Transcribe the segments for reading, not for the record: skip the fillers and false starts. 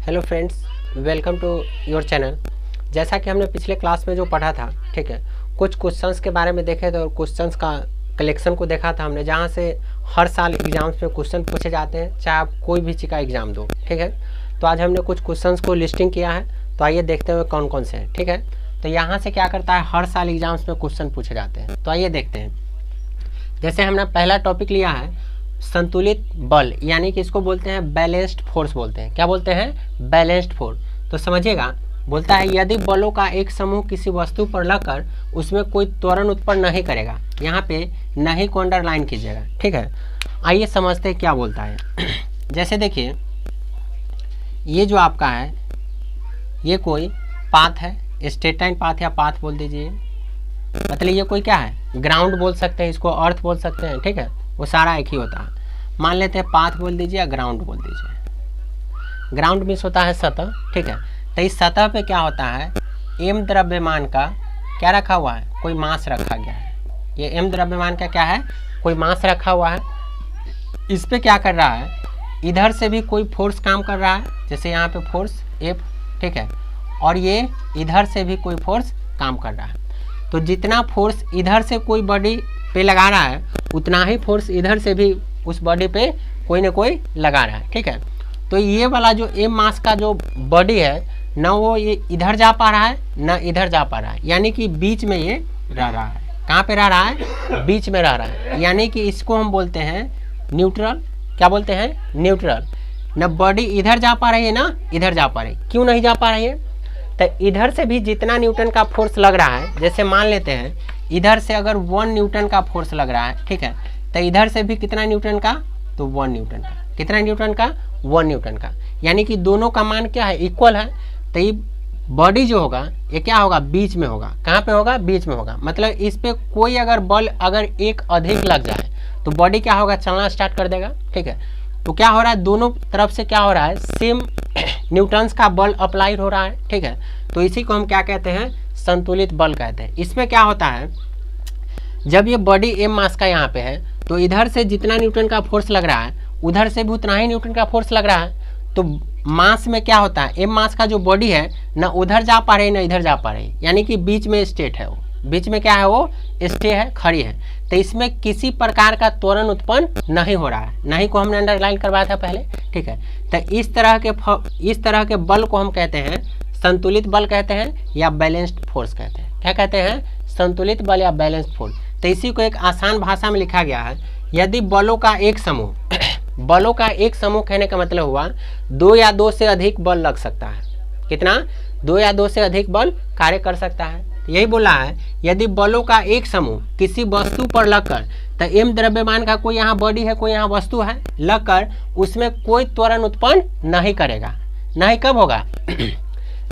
Hello friends, welcome to your channel. जैसा कि हमने पिछले क्लास में जो पढ़ा था, ठीक है, कुछ क्वेश्चंस के बारे में देखे थे और क्वेश्चंस का कलेक्शन को देखा था हमने, जहां से हर साल एग्जाम्स में क्वेश्चन पूछे जाते हैं, चाहे आप कोई भी चीज़ का एग्ज़ाम दो। ठीक है, तो आज हमने कुछ क्वेश्चंस को लिस्टिंग किया है, तो आइए देखते हुए कौन कौन से हैं। ठीक है, तो यहाँ से क्या करता है, हर साल एग्जाम्स में क्वेश्चन पूछे जाते हैं। तो आइए देखते हैं। जैसे हमने पहला टॉपिक लिया है संतुलित बल, यानी कि इसको बोलते हैं बैलेंस्ड फोर्स बोलते हैं। क्या बोलते हैं? Balanced force. तो समझिएगा, बोलता है यदि बलों का एक समूह किसी वस्तु पर लगकर उसमें कोई त्वरण उत्पन्न नहीं करेगा। यहाँ पे नहीं को अंडरलाइन कीजिएगा। ठीक है, आइए समझते हैं क्या बोलता है। जैसे देखिए, ये जो आपका है, ये कोई पाथ है, स्ट्रेट लाइन पाथ या पाथ बोल दीजिए। मतलब ये कोई क्या है, ग्राउंड बोल सकते हैं, इसको अर्थ बोल सकते हैं। ठीक है, वो सारा एक ही होता है। मान लेते हैं पाथ बोल दीजिए या ग्राउंड बोल दीजिए। ग्राउंड मीन्स होता है सतह। ठीक है, तो इस सतह पे क्या होता है, एम द्रव्यमान का क्या रखा हुआ है, कोई मास रखा गया है। ये एम द्रव्यमान का क्या है, कोई मास रखा हुआ है। इस पे क्या कर रहा है, इधर से भी कोई फोर्स काम कर रहा है, जैसे यहाँ पे फोर्स एफ। ठीक है, और ये इधर से भी कोई फोर्स काम कर रहा है। तो जितना फोर्स इधर से कोई बॉडी पे लगा रहा है, उतना ही फोर्स इधर से भी उस बॉडी पे कोई ना कोई लगा रहा है। ठीक है, तो ये वाला जो एम मास का जो बॉडी है, ना वो ये इधर जा पा रहा है ना इधर जा पा रहा है, यानी कि बीच में ये रह रहा है। कहाँ पे रह रहा है? बीच में रह रहा है, यानी कि इसको हम बोलते हैं न्यूट्रल। क्या बोलते हैं? न्यूट्रल। न बॉडी इधर जा पा रही है ना इधर जा पा रही है। क्यों नहीं जा पा रही है? तो इधर से भी जितना न्यूटन का फोर्स लग रहा है, जैसे मान लेते हैं इधर से अगर 1 न्यूटन का फोर्स लग रहा है, ठीक है, तो इधर से भी कितना न्यूटन का, तो 1 न्यूटन का। कितना न्यूटन का? 1 न्यूटन का। यानी कि दोनों का मान क्या है, इक्वल है। तो ये बॉडी जो होगा ये क्या होगा, बीच में होगा। कहाँ पे होगा? बीच में होगा। मतलब इस पे कोई अगर बल अगर एक अधिक लग जाए तो बॉडी क्या होगा, चलना स्टार्ट कर देगा। ठीक है, तो क्या हो रहा है, दोनों तरफ से क्या हो रहा है, सेम न्यूटन्स का बल अप्लाइड हो रहा है। ठीक है, तो इसी को हम क्या कहते हैं, संतुलित बल कहते हैं। इसमें क्या होता है, जब ये बॉडी एम मास का यहाँ पे है, तो इधर से जितना न्यूटन का फोर्स लग रहा है उधर से भी उतना ही न्यूटन का फोर्स लग रहा है। तो मास में क्या होता है, एम मास का जो बॉडी है ना उधर जा पा रही ना इधर जा पा रही, यानी कि बीच में स्टेट है। वो बीच में क्या है, वो स्टे है, खड़ी है। तो इसमें किसी प्रकार का त्वरण उत्पन्न नहीं हो रहा है। नहीं को हमने अंडरलाइन करवाया था पहले। ठीक है, तो इस तरह के बल को हम कहते हैं संतुलित बल कहते हैं या बैलेंस्ड फोर्स कहते हैं। क्या कहते हैं? संतुलित बल या बैलेंस्ड फोर्स। तो इसी को एक आसान भाषा में लिखा गया है, यदि बलों का एक समूह बलों का एक समूह कहने का मतलब हुआ 2 या 2 से अधिक बल लग सकता है। कितना? 2 या 2 से अधिक बल कार्य कर सकता है। यही बोला है, यदि बलों का एक समूह किसी वस्तु पर लगकर, तो एम द्रव्यमान का कोई यहाँ बॉडी है कोई यहाँ वस्तु है, लगकर उसमें कोई त्वरण उत्पन्न नहीं करेगा। नहीं कब होगा?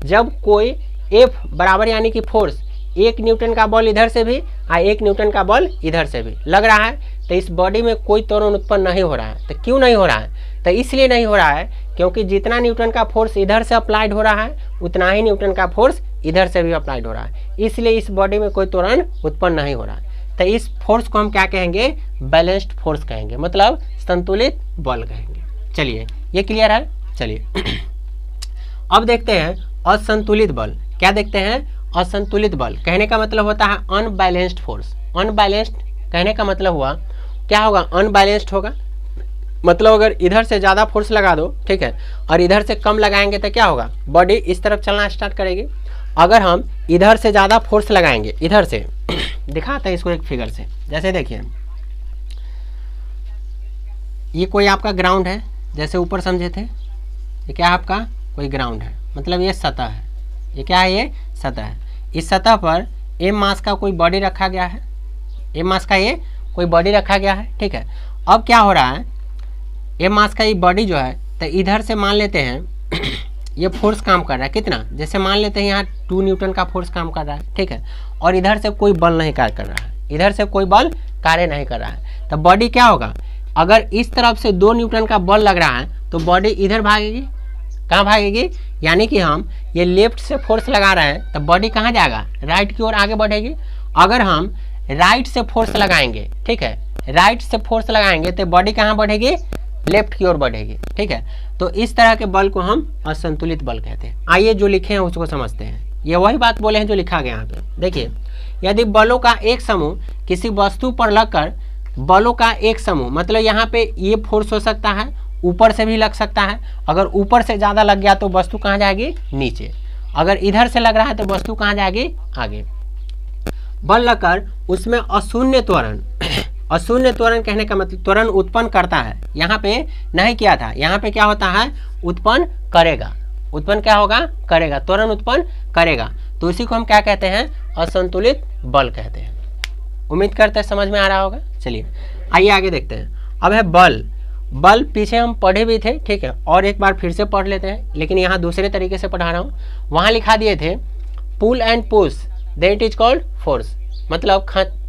जब कोई एफ बराबर यानी कि फोर्स 1 न्यूटन का बल इधर से भी और 1 न्यूटन का बल इधर से भी लग रहा है, तो इस बॉडी में कोई त्वरण उत्पन्न नहीं हो रहा है। तो क्यों नहीं हो रहा है? तो इसलिए नहीं हो रहा है क्योंकि जितना न्यूटन का फोर्स इधर से अप्लाइड हो रहा है उतना ही न्यूटन का फोर्स इधर से भी अप्लाइड हो रहा है, इसलिए इस बॉडी में कोई त्वरण उत्पन्न नहीं हो रहा है। तो इस फोर्स को हम क्या कहेंगे, बैलेंस्ड फोर्स कहेंगे, मतलब संतुलित बल कहेंगे। चलिए, ये क्लियर है। चलिए अब देखते हैं असंतुलित बल। क्या देखते हैं? असंतुलित बल कहने का मतलब होता है अनबैलेंस्ड फोर्स। अनबैलेंस्ड कहने का मतलब हुआ क्या होगा, अनबैलेंस्ड होगा। मतलब अगर इधर से ज़्यादा फोर्स लगा दो, ठीक है, और इधर से कम लगाएंगे तो क्या होगा, बॉडी इस तरफ चलना स्टार्ट करेगी। अगर हम इधर से ज़्यादा फोर्स लगाएंगे, इधर से दिखाते हैं इसको एक फिगर से। जैसे देखिए, ये कोई आपका ग्राउंड है, जैसे ऊपर समझे थे, ये क्या आपका कोई ग्राउंड है, मतलब ये सतह है। ये क्या है? ये सतह है। इस सतह पर एम मास का कोई बॉडी रखा गया है। एम मास का ये कोई बॉडी रखा गया है। ठीक है, अब क्या हो रहा है, एम मास का ये बॉडी जो है, तो इधर से मान लेते हैं ये फोर्स काम कर रहा है। कितना? जैसे मान लेते हैं यहाँ 2 न्यूटन का फोर्स काम कर रहा है। ठीक है, और इधर से कोई बल नहीं कार्य कर रहा है, इधर से कोई बल कार्य नहीं कर रहा है। तो बॉडी क्या होगा, अगर इस तरफ से 2 न्यूटन का बल लग रहा है तो बॉडी इधर भागेगी। कहाँ भागेगी? यानी कि हम ये लेफ्ट से फोर्स लगा रहे हैं तो बॉडी कहाँ जाएगा, राइट की ओर आगे बढ़ेगी। अगर हम राइट से फोर्स लगाएंगे, ठीक है, राइट से फोर्स लगाएंगे तो बॉडी कहाँ बढ़ेगी, लेफ्ट की ओर बढ़ेगी। ठीक है, तो इस तरह के बल को हम असंतुलित बल कहते हैं। आइए जो लिखे हैं उसको समझते हैं। ये वही बात बोले हैं जो लिखा गया यहाँ पे। देखिए, यदि बलों का एक समूह किसी वस्तु पर लगकर, बलों का एक समूह मतलब यहाँ पे ये फोर्स हो सकता है, ऊपर से भी लग सकता है। अगर ऊपर से ज़्यादा लग गया तो वस्तु कहाँ जाएगी? नीचे। अगर इधर से लग रहा है तो वस्तु कहाँ जाएगी? आगे। बल लगकर उसमें अशून्य त्वरण अशून्य त्वरण कहने का मतलब त्वरण उत्पन्न करता है। यहाँ पे नहीं किया था, यहाँ पे क्या होता है? उत्पन्न करेगा। उत्पन्न क्या होगा? करेगा, त्वरण उत्पन्न करेगा। तो इसी को हम क्या कहते हैं? असंतुलित बल कहते हैं। उम्मीद करते हैं समझ में आ रहा होगा। चलिए आइए आगे देखते हैं। अब है बल। बल पीछे हम पढ़े भी थे, ठीक है, और एक बार फिर से पढ़ लेते हैं, लेकिन यहाँ दूसरे तरीके से पढ़ा रहा हूँ। वहाँ लिखा दिए थे pull and push then it is called force. मतलब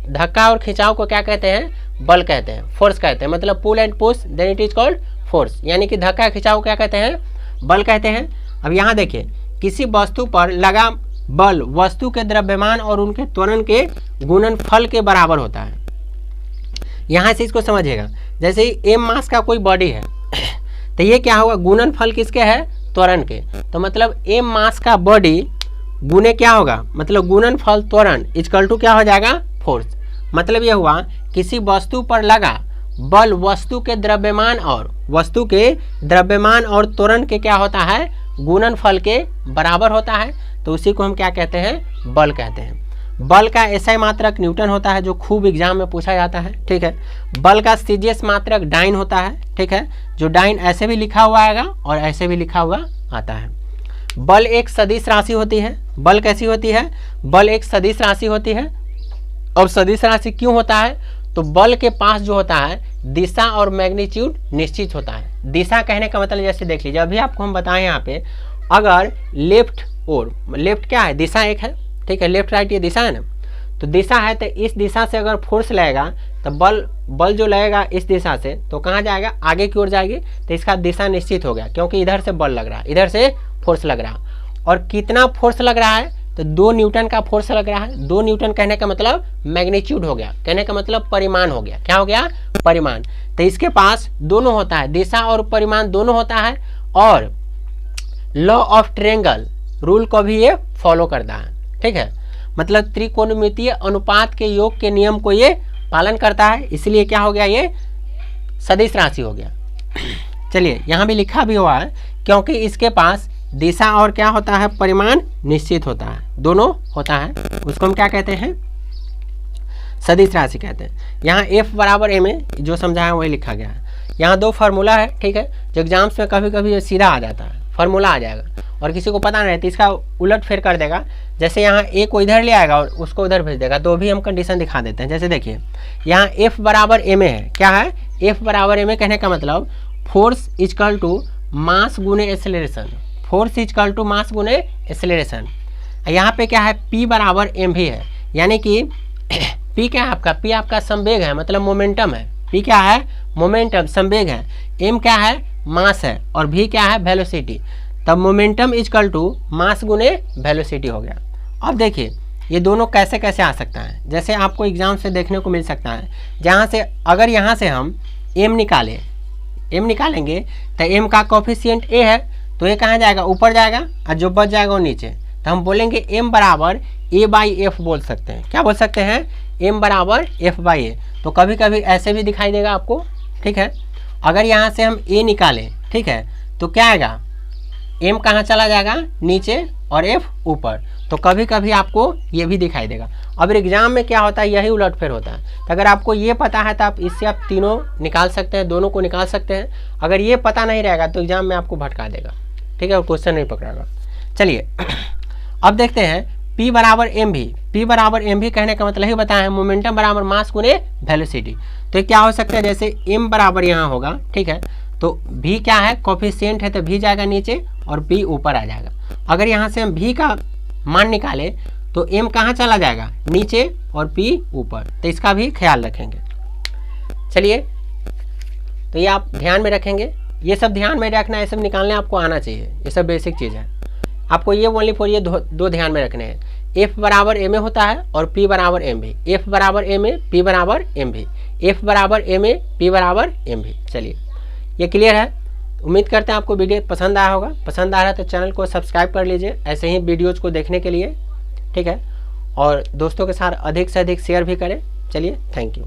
धक्का और खिंचाव को क्या कहते हैं? बल कहते हैं, फोर्स कहते हैं। मतलब pull and push then it is called force, यानी कि धक्का खिंचाव क्या कहते हैं? बल कहते हैं। अब यहाँ देखिए, किसी वस्तु पर लगा बल वस्तु के द्रव्यमान और उनके त्वरण के गुणनफल के बराबर होता है। यहाँ से इसको समझिएगा। जैसे ही एम मास का कोई बॉडी है तो ये क्या होगा? गुणनफल किसके है? त्वरण के। तो मतलब एम मास का बॉडी गुने क्या होगा? मतलब गुणनफल त्वरण इक्वल टू क्या हो जाएगा? फोर्स। मतलब ये हुआ किसी वस्तु पर लगा बल वस्तु के द्रव्यमान और त्वरण के क्या होता है? गुणनफल के बराबर होता है। तो उसी को हम क्या कहते हैं? बल कहते हैं। बल का एसआई मात्रक न्यूटन होता है, जो खूब एग्जाम में पूछा जाता है। ठीक है, बल का सीजीएस मात्रक डाइन होता है। ठीक है, जो डाइन ऐसे भी लिखा हुआ आएगा और ऐसे भी लिखा हुआ आता है। बल एक सदिश राशि होती है। बल कैसी होती है? बल एक सदिश राशि होती है। और सदिश राशि क्यों होता है? तो बल के पास जो होता है दिशा और मैग्नीट्यूड निश्चित होता है। दिशा कहने का मतलब जैसे देख लीजिए, अभी आपको हम बताएं यहाँ पे, अगर लेफ्ट क्या है? दिशा एक है। ठीक है, लेफ्ट राइट ये दिशा है ना, तो दिशा है, तो इस दिशा से अगर फोर्स लगेगा तो बल जो लगेगा इस दिशा से तो कहाँ जाएगा? आगे की ओर जाएगी। तो इसका दिशा निश्चित हो गया, क्योंकि इधर से बल लग रहा है, इधर से फोर्स लग रहा है। और कितना फोर्स लग रहा है? तो 2 न्यूटन का फोर्स लग रहा है। 2 न्यूटन कहने का मतलब मैग्नीट्यूड हो गया, कहने का मतलब परिमाण हो गया। क्या हो गया? परिमाण। तो इसके पास दोनों होता है, दिशा और परिमाण दोनों होता है। और लॉ ऑफ ट्रायंगल रूल को भी ये फॉलो करता है। ठीक है, मतलब त्रिकोणमितीय अनुपात के योग के नियम को ये पालन करता है, इसलिए क्या हो गया? ये सदिश राशि हो गया। चलिए, यहाँ भी लिखा भी हुआ है, क्योंकि इसके पास दिशा और क्या होता है? परिमाण निश्चित होता है, दोनों होता है। उसको हम क्या कहते हैं? सदिश राशि कहते हैं। यहाँ F बराबर M है, जो समझाया वही लिखा गया है। यहाँ 2 फार्मूला है। ठीक है, जो एग्जाम्स में कभी कभी सीधा आ जाता है, फार्मूला आ जाएगा और किसी को पता नहीं रहती, इसका उलट फेर कर देगा। जैसे यहाँ A को इधर ले आएगा और उसको उधर भेज देगा। तो भी हम कंडीशन दिखा देते हैं। जैसे देखिए, यहाँ F बराबर M है। क्या है? F बराबर M कहने का मतलब फोर्स इक्वल टू मास गुने acceleration. Force equal to mass गुने एक्सेलरेशन। यहाँ पे क्या है? P बराबर M भी है, यानी कि P क्या है आपका? P आपका संवेग है, मतलब मोमेंटम है। P क्या है? मोमेंटम, संवेग है। M क्या है? मास है। और V क्या है? वेलोसिटी। तब मोमेंटम इक्वल टू मास गुने वेलोसिटी हो गया। अब देखिए, ये दोनों कैसे कैसे आ सकता है, जैसे आपको एग्जाम से देखने को मिल सकता है। जहाँ से अगर यहाँ से हम M निकालेंगे तो M का कोफिशिएंट A है, तो ये कहाँ जाएगा? ऊपर जाएगा, और जो बच जाएगा वो नीचे। तो हम बोलेंगे M बराबर A/F बोल सकते हैं। क्या बोल सकते हैं? M बराबर F/A। तो कभी कभी ऐसे भी दिखाई देगा आपको। ठीक है, अगर यहाँ से हम A निकालें, ठीक है, तो क्या आएगा? M कहाँ चला जाएगा? नीचे, और F ऊपर। तो कभी कभी आपको ये भी दिखाई देगा। अब एग्जाम में क्या होता है? यही उलटफेर होता है। तो अगर आपको ये पता है तो आप इससे आप तीनों निकाल सकते हैं, दोनों को निकाल सकते हैं। अगर ये पता नहीं रहेगा तो एग्जाम में आपको भटका देगा। ठीक है, और क्वेश्चन नहीं पकड़ेगा। चलिए अब देखते हैं P बराबर M भी। P बराबर M भी कहने का मतलब ही बताया है, मोमेंटम बराबर मास गुने वेलोसिटी। तो क्या हो सकता है? जैसे M बराबर यहाँ होगा, ठीक है, तो V क्या है? कोफिशिएंट है, तो V जाएगा नीचे और P ऊपर आ जाएगा। अगर यहाँ से हम V का मान निकाले तो M कहाँ चला जाएगा? नीचे, और P ऊपर। तो इसका भी ख्याल रखेंगे। चलिए, तो ये आप ध्यान में रखेंगे, ये सब ध्यान में रखना, ये सब निकालने आपको आना चाहिए। ये सब बेसिक चीज़ है। आपको ये ओनली फॉर ये दो ध्यान में रखने हैं। F बराबर M होता है और P बराबर M भी। F बराबर M, P बराबर M भी। F बराबर M, P बराबर M भी। चलिए, ये क्लियर है। उम्मीद करते हैं आपको वीडियो पसंद आया होगा। पसंद आ रहा है तो चैनल को सब्सक्राइब कर लीजिए ऐसे ही वीडियोज़ को देखने के लिए, ठीक है। और दोस्तों के साथ अधिक से अधिक शेयर भी करें। चलिए, थैंक यू।